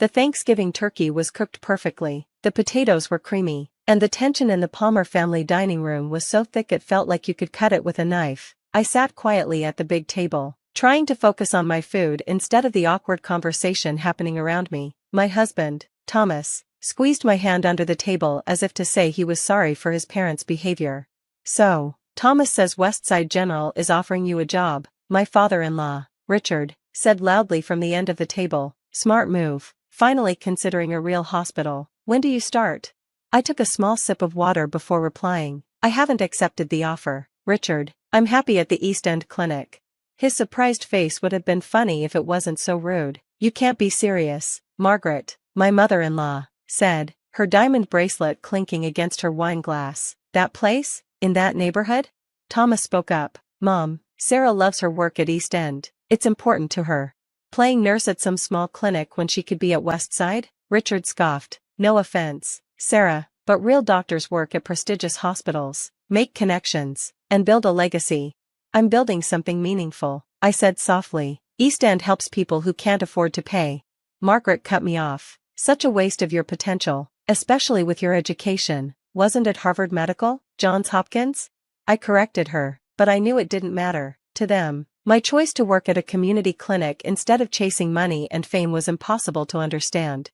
The Thanksgiving turkey was cooked perfectly, the potatoes were creamy, and the tension in the Palmer family dining room was so thick it felt like you could cut it with a knife. I sat quietly at the big table, trying to focus on my food instead of the awkward conversation happening around me. My husband, Thomas, squeezed my hand under the table as if to say he was sorry for his parents' behavior. "So, Thomas says Westside General is offering you a job," my father-in-law, Richard, said loudly from the end of the table. "Smart move, finally considering a real hospital. When do you start?" I took a small sip of water before replying. "I haven't accepted the offer, Richard. I'm happy at the East End Clinic." His surprised face would have been funny if it wasn't so rude. "You can't be serious," Margaret, my mother-in-law, said, her diamond bracelet clinking against her wine glass. "That place? In that neighborhood?" Thomas spoke up. "Mom, Sarah loves her work at East End. It's important to her. Playing nurse at some small clinic when she could be at Westside?" Richard scoffed. "No offense, Sarah, but real doctors work at prestigious hospitals, make connections, and build a legacy." "I'm building something meaningful," I said softly. "East End helps people who can't afford to pay." Margaret cut me off. "Such a waste of your potential, especially with your education. Wasn't it Harvard Medical, Johns Hopkins?" I corrected her, but I knew it didn't matter. To them, my choice to work at a community clinic instead of chasing money and fame was impossible to understand.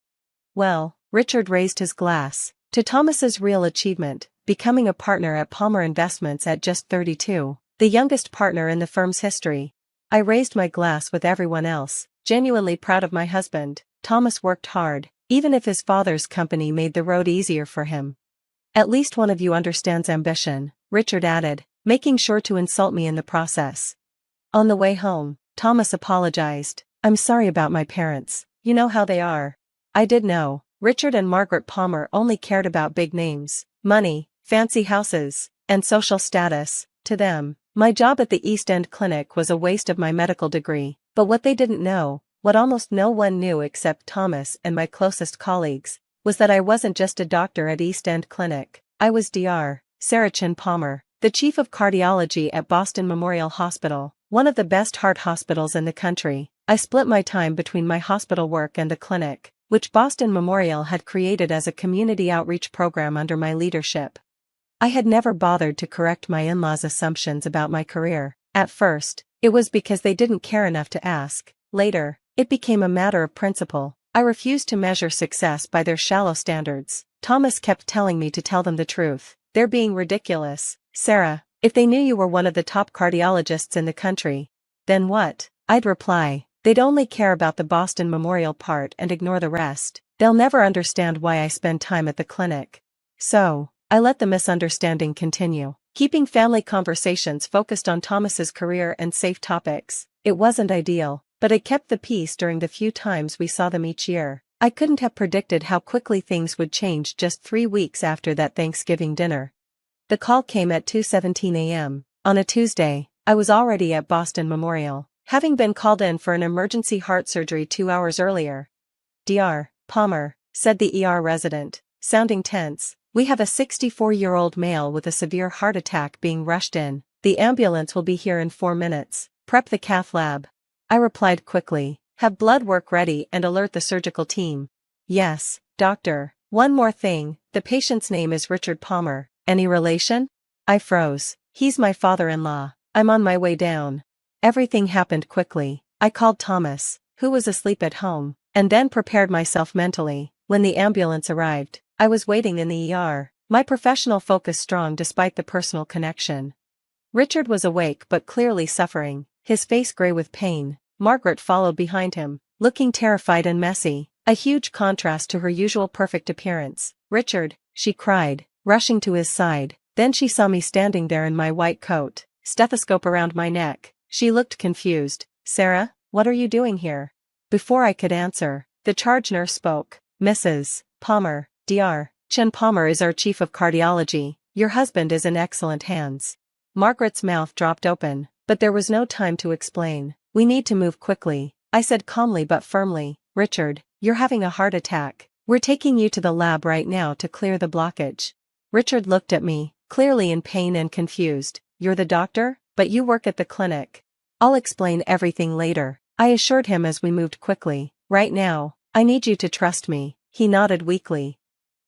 "Well," Richard raised his glass, "to Thomas's real achievement, becoming a partner at Palmer Investments at just 32, the youngest partner in the firm's history." I raised my glass with everyone else, genuinely proud of my husband. Thomas worked hard, even if his father's company made the road easier for him. "At least one of you understands ambition," Richard added, making sure to insult me in the process. On the way home, Thomas apologized. "I'm sorry about my parents. You know how they are." I did know. Richard and Margaret Palmer only cared about big names, money, fancy houses, and social status. To them, my job at the East End Clinic was a waste of my medical degree. But what they didn't know, what almost no one knew except Thomas and my closest colleagues, was that I wasn't just a doctor at East End Clinic. I was Dr. Sarah Chin Palmer, the chief of cardiology at Boston Memorial Hospital, one of the best heart hospitals in the country. I split my time between my hospital work and the clinic, which Boston Memorial had created as a community outreach program under my leadership. I had never bothered to correct my in-laws' assumptions about my career. At first, it was because they didn't care enough to ask. Later, it became a matter of principle. I refused to measure success by their shallow standards. Thomas kept telling me to tell them the truth. "They're being ridiculous, Sarah. If they knew you were one of the top cardiologists in the country, then what?" I'd reply. "They'd only care about the Boston Memorial part and ignore the rest. They'll never understand why I spend time at the clinic." So, I let the misunderstanding continue, keeping family conversations focused on Thomas's career and safe topics. It wasn't ideal, but it kept the peace during the few times we saw them each year. I couldn't have predicted how quickly things would change just 3 weeks after that Thanksgiving dinner. The call came at 2:17 a.m. On a Tuesday. I was already at Boston Memorial, having been called in for an emergency heart surgery 2 hours earlier. "Dr. Palmer," said the ER resident, sounding tense, "we have a 64-year-old male with a severe heart attack being rushed in. The ambulance will be here in 4 minutes. Prep the cath lab." I replied quickly, "Have blood work ready and alert the surgical team." "Yes, doctor. One more thing, the patient's name is Richard Palmer. Any relation?" I froze. "He's my father-in-law. I'm on my way down." Everything happened quickly. I called Thomas, who was asleep at home, and then prepared myself mentally. When the ambulance arrived, I was waiting in the ER, my professional focus strong despite the personal connection. Richard was awake but clearly suffering, his face gray with pain. Margaret followed behind him, looking terrified and messy, a huge contrast to her usual perfect appearance. "Richard," she cried, rushing to his side. Then she saw me standing there in my white coat, stethoscope around my neck. She looked confused. "Sarah, what are you doing here?" Before I could answer, the charge nurse spoke. "Mrs. Palmer, Dr. Chin Palmer is our chief of cardiology. Your husband is in excellent hands." Margaret's mouth dropped open, but there was no time to explain. "We need to move quickly," I said calmly but firmly. "Richard, you're having a heart attack. We're taking you to the lab right now to clear the blockage." Richard looked at me, clearly in pain and confused. "You're the doctor, but you work at the clinic." "I'll explain everything later," I assured him as we moved quickly. "Right now, I need you to trust me, he nodded weakly.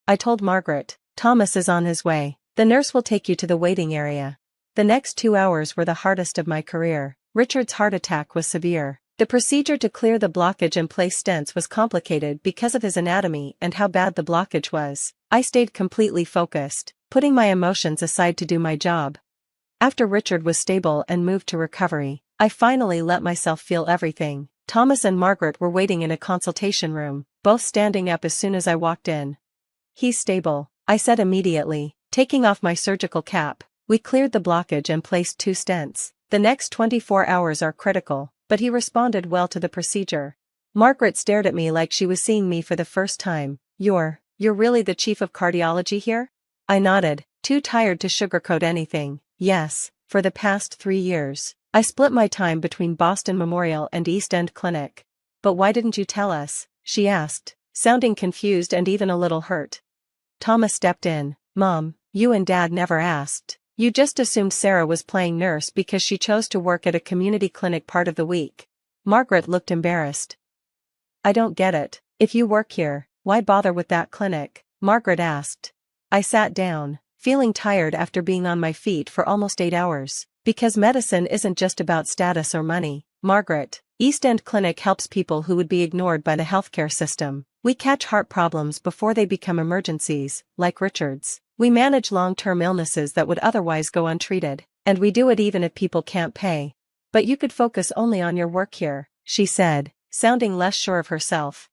I told Margaret, Thomas is on his way. The nurse will take you to the waiting area. The next 2 hours were the hardest of my career. Richard's heart attack was severe. The procedure to clear the blockage and place stents was complicated because of his anatomy and how bad the blockage was. I stayed completely focused, putting my emotions aside to do my job. After Richard was stable and moved to recovery, I finally let myself feel everything. Thomas and Margaret were waiting in a consultation room, both standing up as soon as I walked in. He's stable, I said immediately, taking off my surgical cap. We cleared the blockage and placed 2 stents. The next 24 hours are critical, but he responded well to the procedure. Margaret stared at me like she was seeing me for the first time. You're really the chief of cardiology here? I nodded, too tired to sugarcoat anything. Yes, for the past 3 years. I split my time between Boston Memorial and East End Clinic. But why didn't you tell us? She asked, sounding confused and even a little hurt. Thomas stepped in. Mom, you and Dad never asked. You just assumed Sarah was playing nurse because she chose to work at a community clinic part of the week. Margaret looked embarrassed. I don't get it. If you work here, why bother with that clinic? Margaret asked. I sat down, feeling tired after being on my feet for almost 8 hours. Because medicine isn't just about status or money, Margaret. East End Clinic helps people who would be ignored by the healthcare system. We catch heart problems before they become emergencies, like Richard's. We manage long-term illnesses that would otherwise go untreated, and we do it even if people can't pay. But you could focus only on your work here, she said, sounding less sure of herself.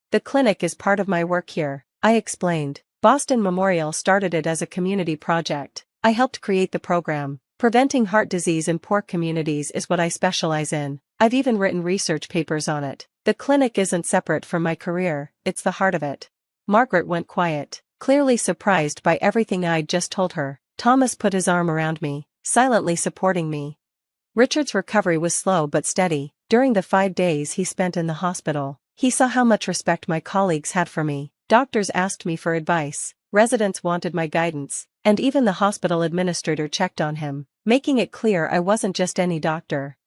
The clinic is part of my work here, I explained. Boston Memorial started it as a community project. I helped create the program. Preventing heart disease in poor communities is what I specialize in. I've even written research papers on it. The clinic isn't separate from my career, it's the heart of it. Margaret went quiet, clearly surprised by everything I'd just told her. Thomas put his arm around me, silently supporting me. Richard's recovery was slow but steady. During the 5 days he spent in the hospital, he saw how much respect my colleagues had for me. Doctors asked me for advice, residents wanted my guidance, and even the hospital administrator checked on him, making it clear I wasn't just any doctor.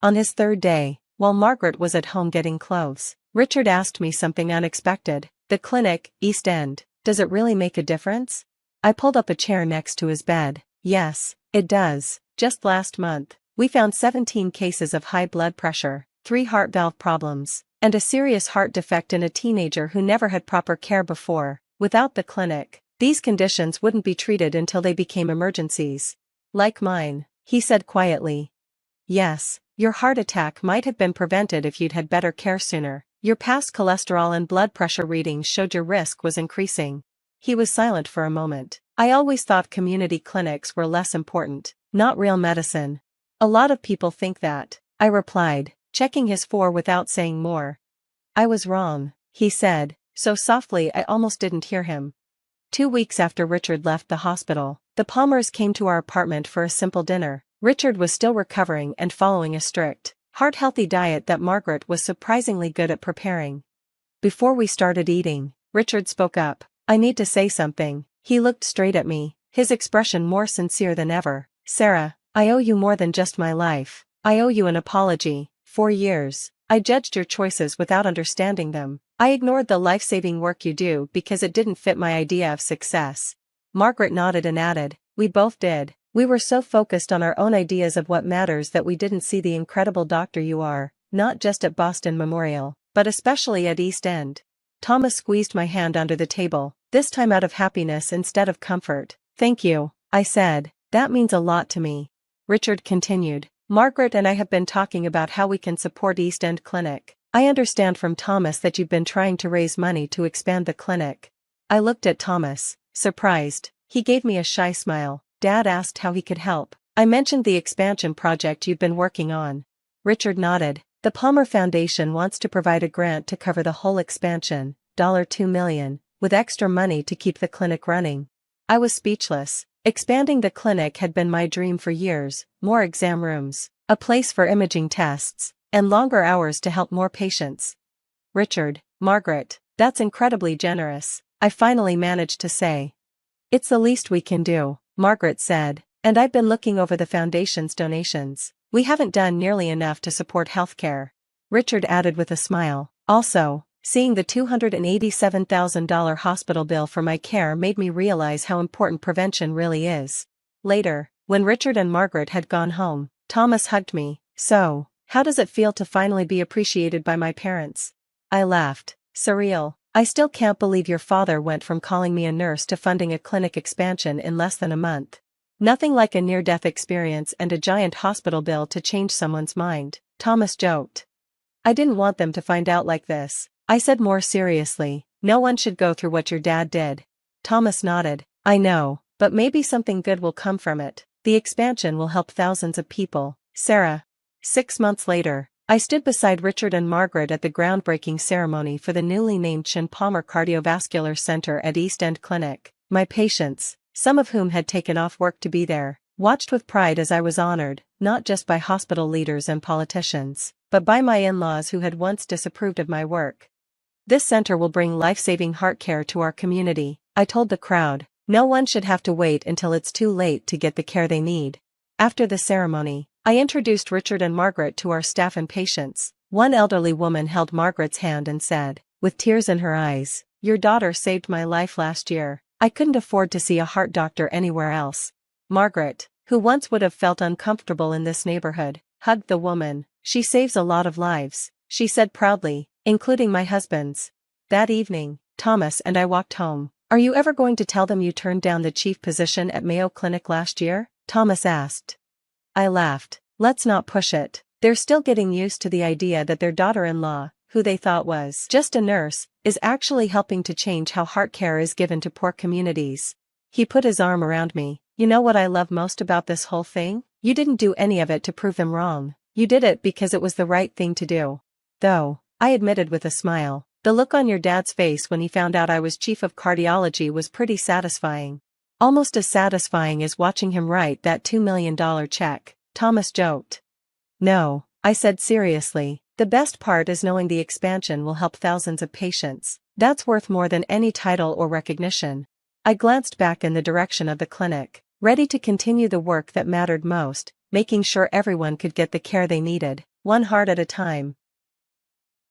On his 3rd day, while Margaret was at home getting clothes, Richard asked me something unexpected. The clinic, East End, does it really make a difference? I pulled up a chair next to his bed. Yes, it does. Just last month, we found 17 cases of high blood pressure, 3 heart valve problems, and a serious heart defect in a teenager who never had proper care before. Without the clinic, these conditions wouldn't be treated until they became emergencies. Like mine, he said quietly. Yes, your heart attack might have been prevented if you'd had better care sooner. Your past cholesterol and blood pressure readings showed your risk was increasing. He was silent for a moment. I always thought community clinics were less important, not real medicine. A lot of people think that, I replied, checking his fore without saying more. I was wrong, he said, so softly I almost didn't hear him. 2 weeks after Richard left the hospital, the Palmers came to our apartment for a simple dinner. Richard was still recovering and following a strict, heart-healthy diet that Margaret was surprisingly good at preparing. Before we started eating, Richard spoke up. I need to say something. He looked straight at me, his expression more sincere than ever. Sarah, I owe you more than just my life. I owe you an apology. 4 years, I judged your choices without understanding them. I ignored the life-saving work you do because it didn't fit my idea of success. Margaret nodded and added, we both did. We were so focused on our own ideas of what matters that we didn't see the incredible doctor you are, not just at Boston Memorial, but especially at East End. Thomas squeezed my hand under the table, this time out of happiness instead of comfort. Thank you, I said, that means a lot to me. Richard continued, Margaret and I have been talking about how we can support East End Clinic. I understand from Thomas that you've been trying to raise money to expand the clinic. I looked at Thomas, surprised. He gave me a shy smile. Dad asked how he could help. I mentioned the expansion project you've been working on. Richard nodded. The Palmer Foundation wants to provide a grant to cover the whole expansion, $2 million, with extra money to keep the clinic running. I was speechless. Expanding the clinic had been my dream for years, more exam rooms, a place for imaging tests, and longer hours to help more patients. Richard, Margaret, that's incredibly generous, I finally managed to say. It's the least we can do, Margaret said, and I've been looking over the foundation's donations. We haven't done nearly enough to support healthcare. Richard added with a smile. Also, Seeing the $287,000 hospital bill for my care made me realize how important prevention really is. Later, when Richard and Margaret had gone home, Thomas hugged me. "So, how does it feel to finally be appreciated by my parents?" I laughed. "Surreal. I still can't believe your father went from calling me a nurse to funding a clinic expansion in less than a month. Nothing like a near-death experience and a giant hospital bill to change someone's mind," Thomas joked. "I didn't want them to find out like this," I said more seriously. "No one should go through what your dad did." Thomas nodded. "I know, but maybe something good will come from it. The expansion will help thousands of people, Sarah." 6 months later, I stood beside Richard and Margaret at the groundbreaking ceremony for the newly named Sean Palmer Cardiovascular Center at East End Clinic. My patients, some of whom had taken off work to be there, watched with pride as I was honored, not just by hospital leaders and politicians, but by my in-laws who had once disapproved of my work. "This center will bring life-saving heart care to our community," I told the crowd. "No one should have to wait until it's too late to get the care they need." After the ceremony, I introduced Richard and Margaret to our staff and patients. One elderly woman held Margaret's hand and said, with tears in her eyes, "Your daughter saved my life last year. I couldn't afford to see a heart doctor anywhere else." Margaret, who once would have felt uncomfortable in this neighborhood, hugged the woman. "She saves a lot of lives," she said proudly, "including my husband's." That evening, Thomas and I walked home. "Are you ever going to tell them you turned down the chief position at Mayo Clinic last year?" Thomas asked. I laughed. "Let's not push it. They're still getting used to the idea that their daughter-in-law, who they thought was just a nurse, is actually helping to change how heart care is given to poor communities." He put his arm around me. "You know what I love most about this whole thing? You didn't do any of it to prove them wrong. You did it because it was the right thing to do." "Though," I admitted with a smile, "the look on your dad's face when he found out I was chief of cardiology was pretty satisfying." "Almost as satisfying as watching him write that $2 million check," Thomas joked. "No," I said seriously, "the best part is knowing the expansion will help thousands of patients. That's worth more than any title or recognition." I glanced back in the direction of the clinic, ready to continue the work that mattered most, making sure everyone could get the care they needed, one heart at a time.